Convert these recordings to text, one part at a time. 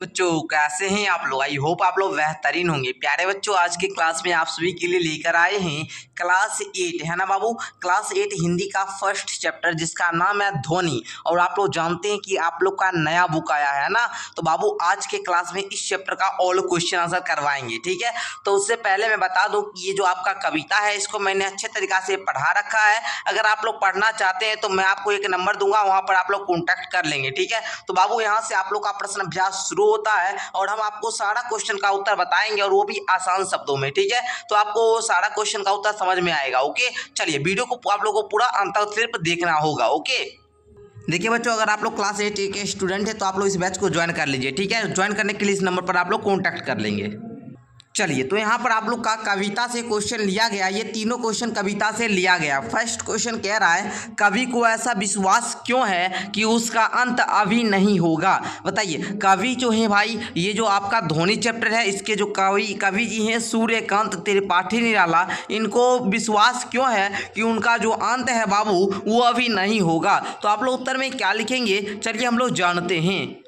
बच्चों कैसे हैं आप लोग। आई होप आप लोग बेहतरीन होंगे। प्यारे बच्चों, आज की क्लास में आप सभी के लिए लेकर आए हैं क्लास 8 है ना बाबू। क्लास 8 हिंदी का फर्स्ट चैप्टर जिसका नाम है ध्वनि। और आप लोग जानते हैं कि आप लोग का नया बुक आया है ना, तो बाबू आज के क्लास में इस चैप्टर का ऑल क्वेश्चन आंसर करवाएंगे। ठीक है, तो उससे पहले मैं बता दूं कि ये जो आपका कविता है इसको मैंने अच्छे तरीका से पढ़ा रखा है। अगर आप लोग पढ़ना चाहते हैं तो मैं आपको एक नंबर दूंगा, वहां पर आप लोग कॉन्टैक्ट कर लेंगे। ठीक है, तो बाबू यहाँ से आप लोग का प्रश्न अभ्यास शुरू होता है और हम आपको सारा क्वेश्चन का उत्तर बताएंगे और वो भी आसान शब्दों में। ठीक है, तो आपको सारा क्वेश्चन का उत्तर समझ में आएगा। ओके, चलिए वीडियो को आप लोगों को पूरा अंत तक सिर्फ देखना होगा। ओके, देखिए बच्चों, अगर आप लोग क्लास 8 के स्टूडेंट है तो आप लोग इस बैच को ज्वाइन कर लीजिए। ठीक है, ज्वाइन करने के लिए इस नंबर पर आप लोग कॉन्टैक्ट कर लेंगे। चलिए, तो यहाँ पर आप लोग का कविता से क्वेश्चन लिया गया। ये तीनों क्वेश्चन कविता से लिया गया। फर्स्ट क्वेश्चन कह रहा है, कवि को ऐसा विश्वास क्यों है कि उसका अंत अभी नहीं होगा। बताइए, कवि जो है भाई, ये जो आपका ध्वनि चैप्टर है इसके जो कवि जी हैं सूर्यकांत त्रिपाठी निराला, इनको विश्वास क्यों है कि उनका जो अंत है बाबू वो अभी नहीं होगा। तो आप लोग उत्तर में क्या लिखेंगे, चलिए हम लोग जानते हैं।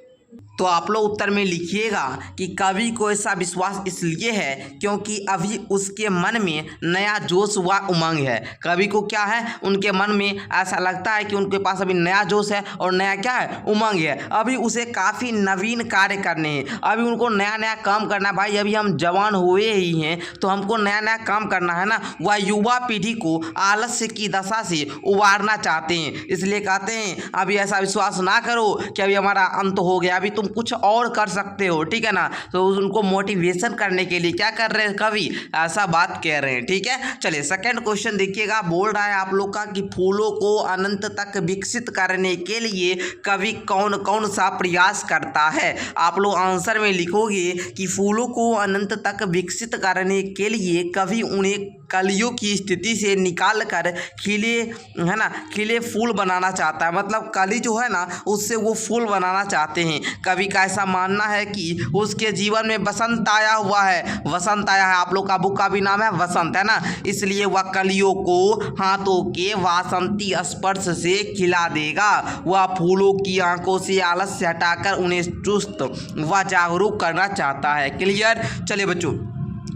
तो आप लोग उत्तर में लिखिएगा कि कवि को ऐसा विश्वास इसलिए है क्योंकि अभी उसके मन में नया जोश व उमंग है। कवि को क्या है, उनके मन में ऐसा लगता है कि उनके पास अभी नया जोश है और नया क्या है, उमंग है। अभी उसे काफ़ी नवीन कार्य करने हैं, अभी उनको नया नया काम करना है। भाई अभी हम जवान हुए ही हैं तो हमको नया नया काम करना है ना। वह युवा पीढ़ी को आलस्य की दशा से उबारना चाहते हैं, इसलिए कहते हैं अभी ऐसा विश्वास ना करो कि अभी हमारा अंत हो गया, अभी तुम कुछ और कर सकते हो। ठीक है ना, तो उनको मोटिवेशन करने के लिए क्या कर रहे हैं, कवि ऐसा बात कह रहे हैं। ठीक है, चलिए सेकंड क्वेश्चन देखिएगा। बोल रहा है आप लोग का कि फूलों को अनंत तक विकसित करने के लिए कवि कौन कौन सा प्रयास करता है। आप लोग आंसर में लिखोगे कि फूलों को अनंत तक विकसित करने के लिए कवि उन्हें कलियों की स्थिति से निकाल कर खिले है ना, खिले फूल बनाना चाहता है। मतलब कली जो है ना उससे वो फूल बनाना चाहते हैं। कवि का ऐसा मानना है कि उसके जीवन में वसंत आया हुआ है। वसंत आया है, आप लोग का बुक का भी नाम है वसंत है ना, इसलिए वह कलियों को हाथों के वासंती स्पर्श से खिला देगा। वह फूलों की आंखों से आलस्य हटाकर उन्हें चुस्त व जागरूक करना चाहता है। क्लियर। चलिए बच्चों,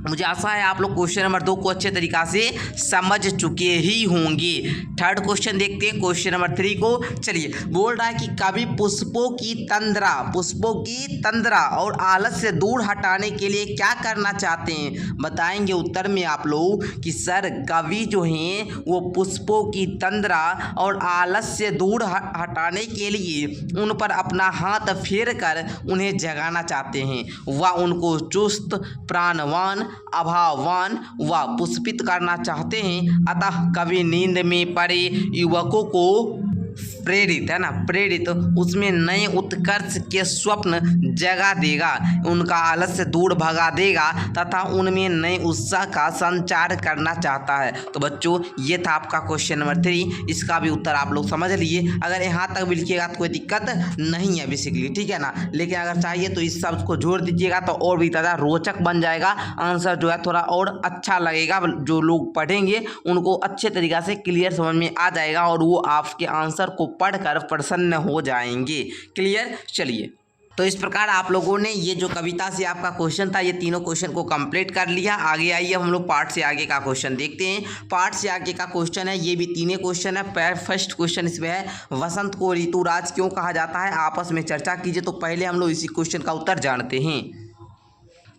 मुझे आशा है आप लोग क्वेश्चन नंबर 2 को अच्छे तरीका से समझ चुके ही होंगे। थर्ड क्वेश्चन देखते हैं, क्वेश्चन नंबर 3 को। चलिए, बोल रहा है कि कवि पुष्पों की तंद्रा और आलस से दूर हटाने के लिए क्या करना चाहते हैं। बताएंगे उत्तर में आप लोग कि सर कवि जो हैं वो पुष्पों की तंद्रा और आलस से दूर हटाने के लिए उन पर अपना हाथ फेर कर उन्हें जगाना चाहते हैं। वह उनको चुस्त, प्राणवान, अभावान व पुष्पित करना चाहते हैं। अतः कवि नींद में पड़े युवकों को प्रेरित है ना, प्रेरित उसमें नए उत्कर्ष के स्वप्न जगा देगा, उनका आलस्य दूर भगा देगा तथा उनमें नए उत्साह का संचार करना चाहता है। तो बच्चों ये था आपका क्वेश्चन नंबर 3, इसका भी उत्तर आप लोग समझ लिए। अगर यहाँ तक भी लिखिएगा तो कोई दिक्कत नहीं है बेसिकली। ठीक है ना, लेकिन अगर चाहिए तो इस शब्द को जोड़ दीजिएगा तो और भी ज़्यादा रोचक बन जाएगा। आंसर जो है थोड़ा और अच्छा लगेगा, जो लोग पढ़ेंगे उनको अच्छे तरीक़ा से क्लियर समझ में आ जाएगा और वो आपके आंसर को पढ़कर प्रसन्न हो जाएंगे। क्लियर। चलिए, तो इस प्रकार आप लोगों ने ये जो कविता से आपका क्वेश्चन था ये तीनों क्वेश्चन को कंप्लीट कर लिया। आगे आइए हम लोग पार्ट से आगे का क्वेश्चन देखते हैं। पार्ट से आगे का क्वेश्चन है, ये भी तीनों क्वेश्चन है। फर्स्ट क्वेश्चन इसमें है, वसंत को ऋतुराज क्यों कहा जाता है, आपस में चर्चा कीजिए। तो पहले हम लोग इसी क्वेश्चन का उत्तर जानते हैं।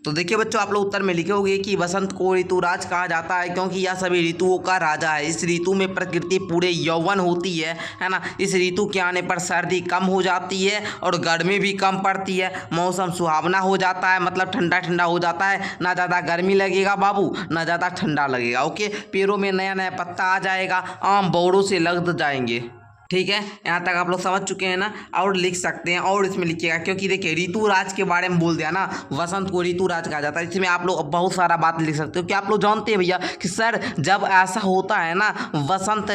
तो देखिए बच्चों, आप लोग उत्तर में लिखे होंगे कि वसंत को ऋतुराज कहा जाता है क्योंकि यह सभी ऋतुओं का राजा है। इस ऋतु में प्रकृति पूरे यौवन होती है ना। इस ऋतु के आने पर सर्दी कम हो जाती है और गर्मी भी कम पड़ती है। मौसम सुहावना हो जाता है, मतलब ठंडा ठंडा हो जाता है। ना ज़्यादा गर्मी लगेगा बाबू, ना ज़्यादा ठंडा लगेगा। ओके, पेड़ों में नया नया पत्ता आ जाएगा, आम बौरों से लग जाएंगे। ठीक है, यहाँ तक आप लोग समझ चुके हैं ना। और लिख सकते हैं और इसमें लिखिएगा क्योंकि देखिए ऋतुराज के बारे में बोल दिया ना, वसंत को ऋतुराज कहा जाता है। इसमें आप लोग बहुत सारा बात लिख सकते हो कि आप लोग जानते हैं भैया कि सर जब ऐसा होता है ना वसंत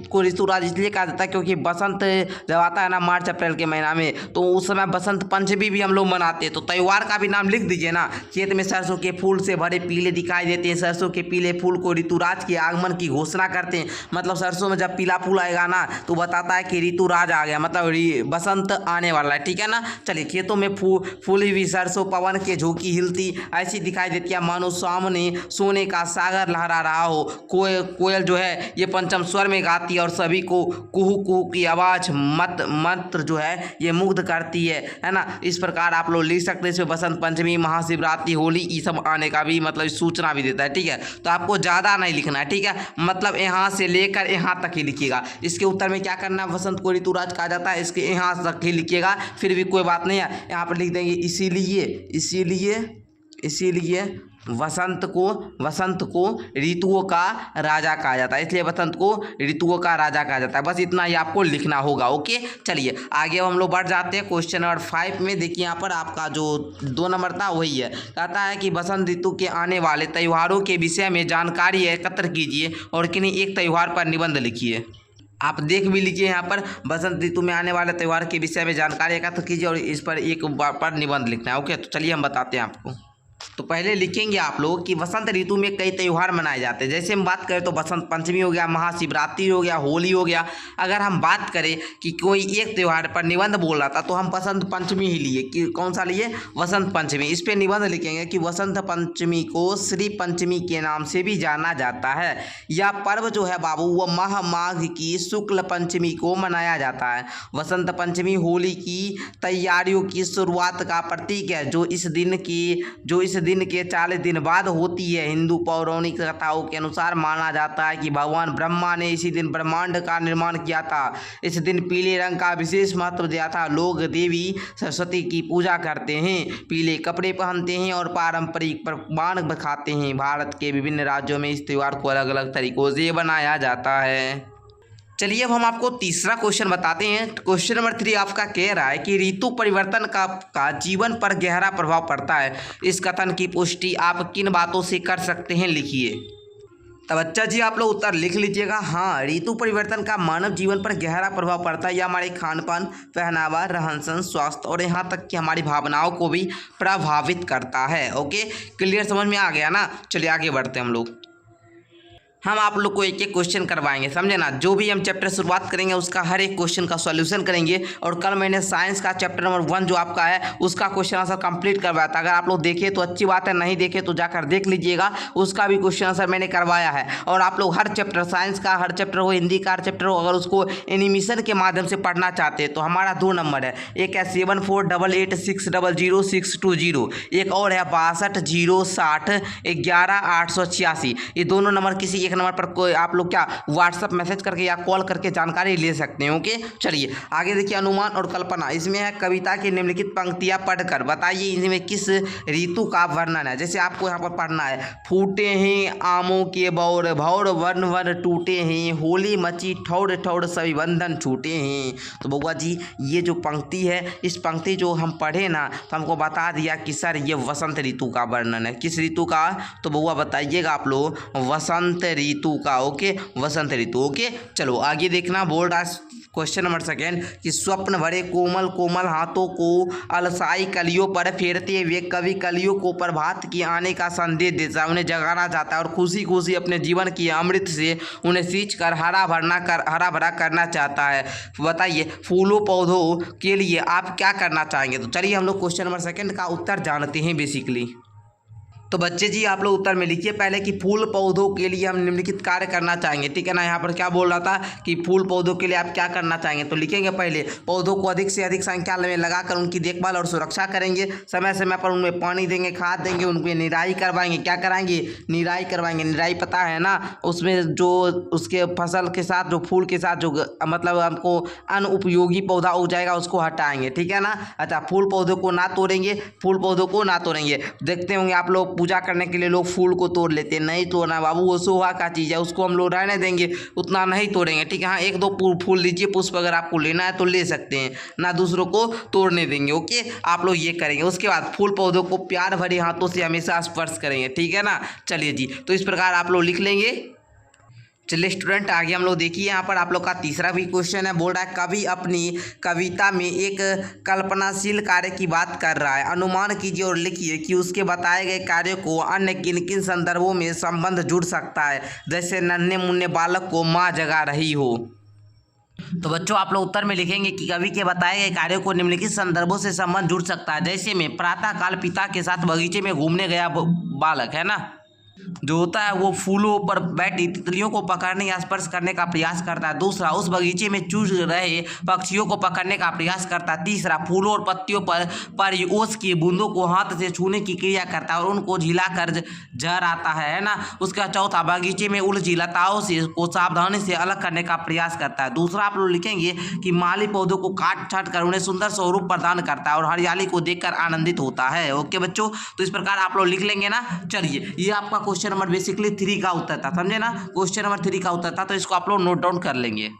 को ऋतुराज इसलिए कहा जाता है क्योंकि बसंत जब आता है ना मार्च अप्रैल के महीना में, तो उस समय बसंत पंचमी भी हम लोग मनाते हैं। तो त्यौहार का भी नाम लिख दीजिए ना। खेत में सरसों के फूल से भरे पीले दिखाई देते हैं, सरसों के पीले फूल को ऋतुराज के आगमन की घोषणा करते हैं। मतलब सरसों में जब पीला फूल आएगा ना तो बताता बताता है कि ऋतुराज आ गया, मतलब बसंत आने वाला है, ठीक है ना। चलिए, खेतों में फूली हुई सरसों पवन के झोंकी हिलती ऐसी दिखाई देती है मानो सामने सोने का सागर लहरा रहा हो। कोयल जो है ये पंचम स्वर में गाती है और सभी को कुहू कुहू की आवाज मंत्र जो है ये मुग्ध करती है ना। इस प्रकार आप लोग लिख सकते हैं। इसमें बसंत पंचमी, महाशिवरात्रि, होली ये सब आने का भी मतलब सूचना भी देता है, ठीक है। तो आपको ज़्यादा नहीं लिखना है, ठीक है, मतलब यहाँ से लेकर यहाँ तक ही लिखिएगा। इसके उत्तर में क्या करना है, बसंत को ऋतुराज कहा जाता है, इसके यहाँ तक ही लिखिएगा, फिर भी कोई बात नहीं है। यहाँ पर लिख देंगे इसीलिए वसंत को ऋतुओं का राजा कहा जाता है, इसलिए वसंत को ऋतुओं का राजा कहा जाता है। बस इतना ही आपको लिखना होगा। ओके, चलिए आगे हम लोग बढ़ जाते हैं क्वेश्चन नंबर 5 में। देखिए यहाँ पर आपका जो 2 नंबर था वही है, कहता है कि बसंत ऋतु के आने वाले त्योहारों के विषय में जानकारी एकत्र कीजिए और किन्हीं एक त्यौहार पर निबंध लिखिए। आप देख भी लीजिए यहाँ पर बसंत ऋतु में आने वाले त्यौहार के विषय में जानकारी एकत्र कीजिए और इस पर एक पर निबंध लिखना है। ओके, तो चलिए हम बताते हैं आपको। तो पहले लिखेंगे आप लोग कि बसंत ऋतु में कई त्यौहार मनाए जाते हैं। जैसे हम बात करें तो बसंत पंचमी हो गया, महाशिवरात्रि हो गया, होली हो गया। अगर हम बात करें कि कोई एक त्यौहार पर निबंध बोल रहा था तो हम बसंत पंचमी ही लिए। कि कौन सा लिए, बसंत पंचमी। इस पर निबंध लिखेंगे कि बसंत पंचमी को श्री पंचमी के नाम से भी जाना जाता है। यह पर्व जो है बाबू वह माघ की शुक्ल पंचमी को मनाया जाता है। बसंत पंचमी होली की तैयारियों की शुरुआत का प्रतीक है जो इस दिन के 40 दिन बाद होती है। हिंदू पौराणिक कथाओं के अनुसार माना जाता है कि भगवान ब्रह्मा ने इसी दिन ब्रह्मांड का निर्माण किया था। इस दिन पीले रंग का विशेष महत्व दिया था। लोग देवी सरस्वती की पूजा करते हैं, पीले कपड़े पहनते हैं और पारंपरिक पकवान खाते हैं। भारत के विभिन्न राज्यों में इस त्यौहार को अलग अलग तरीकों से बनाया जाता है। चलिए अब हम आपको तीसरा क्वेश्चन बताते हैं। क्वेश्चन नंबर 3 आपका कह रहा है कि ऋतु परिवर्तन का जीवन पर गहरा प्रभाव पड़ता है। इस कथन की पुष्टि आप किन बातों से कर सकते हैं, लिखिए। तब बच्चा जी आप लोग उत्तर लिख लीजिएगा। हाँ, ऋतु परिवर्तन का मानव जीवन पर गहरा प्रभाव पड़ता है। यह हमारे खान पान, पहनावा, रहन सहन, स्वास्थ्य और यहाँ तक कि हमारी भावनाओं को भी प्रभावित करता है। ओके, क्लियर, समझ में आ गया ना। चलिए आगे बढ़ते हैं हम लोग। हम आप लोग को एक एक क्वेश्चन करवाएंगे, समझे ना। जो भी हम चैप्टर शुरुआत करेंगे उसका हर एक क्वेश्चन का सॉल्यूशन करेंगे। और कल मैंने साइंस का चैप्टर नंबर 1 जो आपका है उसका क्वेश्चन आंसर कंप्लीट करवाया था। अगर आप लोग देखे तो अच्छी बात है, नहीं देखे तो जाकर देख लीजिएगा, उसका भी क्वेश्चन आंसर मैंने करवाया है। और आप लोग हर चैप्टर, साइंस का हर चैप्टर हो, हिंदी का हर चैप्टर हो, अगर उसको एनिमेशन के माध्यम से पढ़ना चाहते हैं तो हमारा 2 नंबर है। एक है 7488600620, एक और है 6206011886। ये दोनों नंबर किसी नंबर पर कोई आप लोग क्या व्हाट्सएप मैसेज करके या कॉल करके जानकारी ले सकते हैं। ओके, चलिए आगे देखिए। अनुमान और कल्पना, इसमें है कविता की निम्नलिखित पंक्तियां पढ़कर बताइए इनमें किस ऋतु का वर्णन है। जैसे आपको यहाँ पर पढ़ना है, फूटे हैं आमों के बौर, भौर वन वन टूटे हैं, होली मची ठौर ठौर सभी बंधन छूटे हैं। तो बउआ जी ये जो पंक्ति है, इस पंक्ति जो हम पढ़े ना तो हमको बता दिया कि सर ये वसंत ऋतु का वर्णन है। किस ऋतु का, तो बउआ बताइएगा आप लोग, वसंत ऋतु का। ओके, वसंत ऋतु। ओके, चलो आगे देखना। बोल रहा है क्वेश्चन नंबर 2 कि स्वप्न भरे कोमल कोमल हाथों को अलसाई कलियों पर फेरते हुए कवि कलियों को प्रभात की आने का संदेश देता है, उन्हें जगाना चाहता है और खुशी खुशी अपने जीवन की अमृत से उन्हें सींच कर हरा भरा करना चाहता है। बताइए फूलों पौधों के लिए आप क्या करना चाहेंगे। तो चलिए हम लोग क्वेश्चन नंबर 2 का उत्तर जानते हैं बेसिकली। तो बच्चे जी आप लोग उत्तर में लिखिए पहले कि फूल पौधों के लिए हम निम्नलिखित कार्य करना चाहेंगे, ठीक है ना। यहाँ पर क्या बोल रहा था कि फूल पौधों के लिए आप क्या करना चाहेंगे, तो लिखेंगे पहले पौधों को अधिक से अधिक संख्या में लगाकर उनकी देखभाल और सुरक्षा करेंगे, समय समय पर उनमें पानी देंगे, खाद देंगे, उनकी निराई करवाएंगे। क्या कराएंगे, निराई करवाएंगे। निराई पता है ना, उसमें जो उसके फसल के साथ जो फूल के साथ जो मतलब हमको अनुपयोगी पौधा उग जाएगा उसको हटाएंगे, ठीक है ना। अच्छा, फूल पौधों को ना तोड़ेंगे, फूल पौधों को ना तोड़ेंगे। देखते होंगे आप लोग पूजा करने के लिए लोग फूल को तोड़ लेते हैं, नहीं तोड़ना बाबू, वो शोभा का चीज़ है, उसको हम लोग रहने देंगे, उतना नहीं तोड़ेंगे, ठीक है। हाँ, 1-2 फूल लीजिए, पुष्प अगर आपको लेना है तो ले सकते हैं, ना दूसरों को तोड़ने देंगे। ओके, आप लोग ये करेंगे। उसके बाद फूल पौधों को प्यार भरे हाथों से हमेशा स्पर्श करेंगे, ठीक है ना। चलिए जी, तो इस प्रकार आप लोग लिख लेंगे। चलिए स्टूडेंट आगे हम लोग देखिए, यहाँ पर आप लोग का तीसरा भी क्वेश्चन है। बोल रहा है कवि अपनी कविता में एक कल्पनाशील कार्य की बात कर रहा है, अनुमान कीजिए और लिखिए कि उसके बताए गए कार्य को अन्य किन किन संदर्भों में संबंध जुड़ सकता है। जैसे नन्हे मुन्ने बालक को माँ जगा रही हो। तो बच्चों आप लोग उत्तर में लिखेंगे कि कवि के बताए गए कार्यों को निम्नलिखित संदर्भों से संबंध जुड़ सकता है। जैसे में प्रातः काल पिता के साथ बगीचे में घूमने गया बालक, है ना, जो होता है वो फूलों पर बैठी तितलियों को पकड़ने या स्पर्श करने का प्रयास करता है। दूसरा, उस बगीचे में चूज रहे पक्षियों को पकड़ने का प्रयास करता है। तीसरा, फूलों और पत्तियों पर ओस की बूंदों को हाथ से छूने की क्रिया करता है और उनको झिलाकर जहर आता है ना। उसका चौथा, बगीचे में उलझी लताओं से को सावधानी से अलग करने का प्रयास करता है। दूसरा आप लोग लिखेंगे कि माली पौधों को काट छाट कर उन्हें सुंदर स्वरूप प्रदान करता है और हरियाली को देखकर आनंदित होता है। ओके बच्चों, तो इस प्रकार आप लोग लिख लेंगे ना। चलिए, ये आपका क्वेश्चन नंबर बेसिकली 3 का उत्तर था, समझे ना, क्वेश्चन नंबर 3 का उत्तर था, तो इसको आप लोग नोट डाउन कर लेंगे।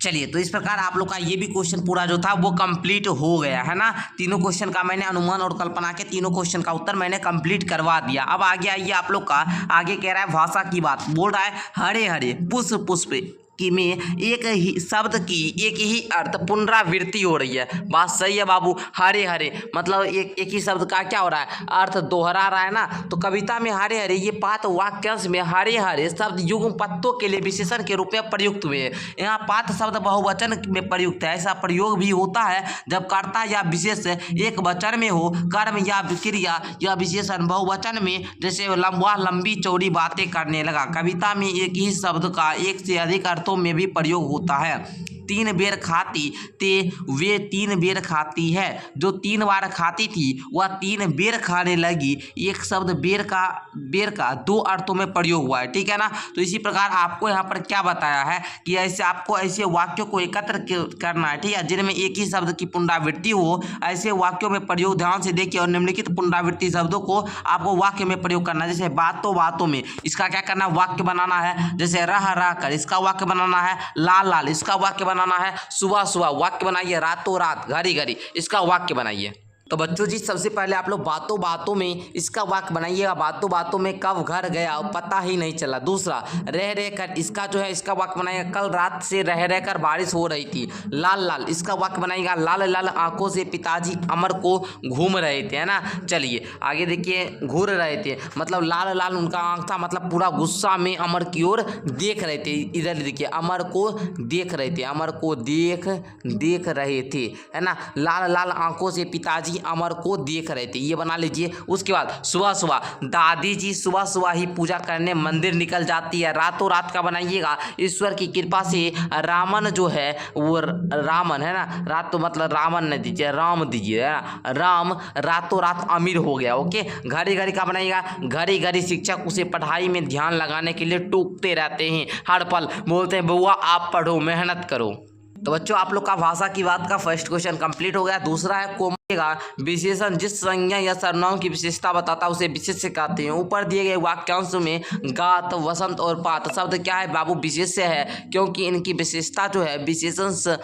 चलिए, तो इस प्रकार आप लोग का ये भी क्वेश्चन पूरा जो था वो कंप्लीट हो गया है ना। तीनों क्वेश्चन का मैंने अनुमान और कल्पना के तीनों क्वेश्चन का उत्तर मैंने कंप्लीट करवा दिया। अब आगे आइए, आप लोग का आगे कह रहा है भाषा की बात, बोल रहा है हरे हरे पुष्प पुष्प कि में एक ही शब्द की एक ही अर्थ पुनरावृत्ति हो रही है। बात सही है बाबू, हरे हरे मतलब एक ही शब्द का क्या हो रहा है, अर्थ दोहरा रहा है ना। तो कविता में हरे हरे ये पात वाक्यांश में हरे हरे शब्द युग्म पत्तों के लिए विशेषण के रूप में प्रयुक्त हुए हैं। यहाँ पात शब्द बहुवचन में प्रयुक्त है। ऐसा प्रयोग भी होता है जब कर्ता या विशेष एक वचन में हो, कर्म या क्रिया या विशेषण बहुवचन में, जैसे लंबा लंबी चौड़ी बातें करने लगा। कविता में एक ही शब्द का एक से अधिक अर्थों में भी प्रयोग होता है। 3 बेर खाती ते वे 3 बेर खाती है, जो 3 बार खाती थी वह 3 बेर खाने लगी। एक शब्द बेर का 2 अर्थों में प्रयोग हुआ है, ठीक है ना। तो इसी प्रकार आपको यहाँ पर क्या बताया है कि ऐसे आपको ऐसे वाक्यों को एकत्र करना है, ठीक है, जिनमें एक ही शब्द की पुनरावृत्ति हो। ऐसे वाक्यों में प्रयोग ध्यान से देखिए और निम्नलिखित पुनरावृत्ति शब्दों को आपको वाक्य में प्रयोग करना है। जैसे बातों बातों में इसका क्या करना है, वाक्य बनाना है। जैसे रह रह कर इसका वाक्य बनाना है। लाल लाल इसका वाक्य बनाना है। सुबह सुबह वाक्य बनाइए। रातों रात घड़ी घड़ी इसका वाक्य बनाइए। तो बच्चों जी, सबसे पहले आप लोग बातों बातों में इसका वाक्य बनाइएगा। बातों बातों में कब घर गया पता ही नहीं चला। दूसरा, रह रह कर इसका जो है इसका वाक्य बनाइएगा। कल रात से रह रह कर बारिश हो रही थी। लाल लाल इसका वाक्य बनाइएगा। लाल लाल आंखों से पिताजी अमर को घूम रहे थे, है ना। चलिए आगे देखिए, घूर रहे थे मतलब लाल लाल उनका आंख था, मतलब पूरा गुस्सा में अमर की ओर देख रहे थे। इधर देखिए, अमर को देख रहे थे, अमर को देख रहे थे, है ना। लाल लाल आंखों से पिताजी अमर को देख रहे थे, ये बना लीजिए। उसके बाद सुबह सुबह दादी जी सुबह सुबह ही पूजा करने मंदिर निकल जाती है। रातों रात का बनाइएगा। ईश्वर की कृपा से रामन जो है वो रामन, है ना, रात तो मतलब रामन नहीं दीजिए, राम दीजिए, है ना। राम रातों रात अमीर हो गया। ओके, घड़ी घड़ी का बनाइएगा। घड़ी घड़ी शिक्षक उसे पढ़ाई में ध्यान लगाने के लिए टोकते रहते हैं। हर पल बोलते हैं बउआ आप पढ़ो, मेहनत करो। तो बच्चों आप लोग का भाषा की बात का फर्स्ट क्वेश्चन कंप्लीट हो गया। दूसरा है कोमल विशेषण जिस संज्ञा या सर्वनाम की विशेषता बताता है उसे विशेष्य कहते हैं। ऊपर दिए गए वाक्यांश में गात, वसंत और पात शब्द क्या है बाबू, विशेष्य है, क्योंकि इनकी विशेषता जो है विशेषण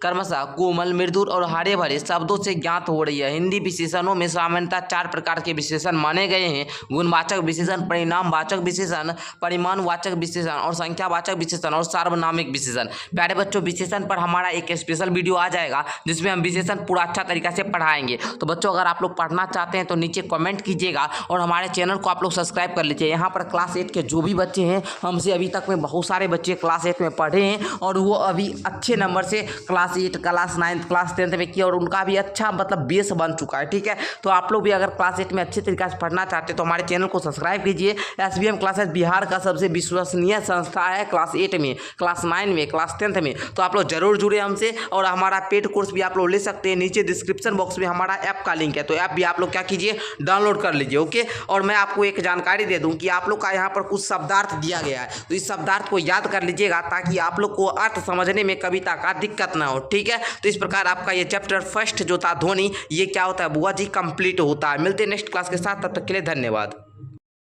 क्रमशः कोमल, मृदुल और हरे भरे शब्दों से ज्ञात हो रही है। हिंदी विशेषणों में सामान्यतः 4 प्रकार के विशेषण माने गए हैं: गुणवाचक विशेषण, परिणामवाचक विशेषण, परिमाणवाचक विशेषण और संख्यावाचक विशेषण और सार्वनामिक विशेषण। प्यारे बच्चों, विशेषण पर हमारा एक स्पेशल वीडियो आ जाएगा जिसमें हम विशेषण पूरा अच्छा तरीका से पढ़ाएंगे। तो बच्चों अगर आप लोग पढ़ना चाहते हैं तो नीचे कमेंट कीजिएगा और हमारे चैनल को आप लोग सब्सक्राइब कर लीजिए। यहाँ पर क्लास 8 के जो भी बच्चे हैं, हमसे अभी तक में बहुत सारे बच्चे क्लास 8 में पढ़े हैं और वो अभी अच्छे नंबर से क्लास 8, क्लास 9, क्लास 10 में किया और उनका भी अच्छा मतलब बेस बन चुका है, ठीक है। तो आप लोग भी अगर क्लास 8 में अच्छे तरीके से पढ़ना चाहते हैं तो हमारे चैनल को सब्सक्राइब कीजिए। SBM क्लासेस बिहार का सबसे विश्वसनीय संस्था है क्लास 8 में, क्लास 9 में, क्लास 10 में। तो आप लोग जरूर जुड़े हमसे और हमारा पेड कोर्स भी आप लोग ले सकते हैं। नीचे डिस्क्रिप्शन बॉक्स में हमारा ऐप का लिंक है, तो ऐप भी आप लोग क्या कीजिए, डाउनलोड कर लीजिए। ओके, और मैं आपको एक जानकारी दे दूं कि आप लोग का यहाँ पर कुछ शब्दार्थ दिया गया है, तो इस शब्दार्थ को याद कर लीजिएगा ताकि आप लोग को अर्थ समझने में कविता का दिक्कत ना हो, ठीक है। तो इस प्रकार आपका ये चैप्टर फर्स्ट जो था ध्वनि, ये क्या होता है बुआ जी, कंप्लीट होता है। मिलते हैं नेक्स्ट क्लास के साथ, तब तक के लिए धन्यवाद।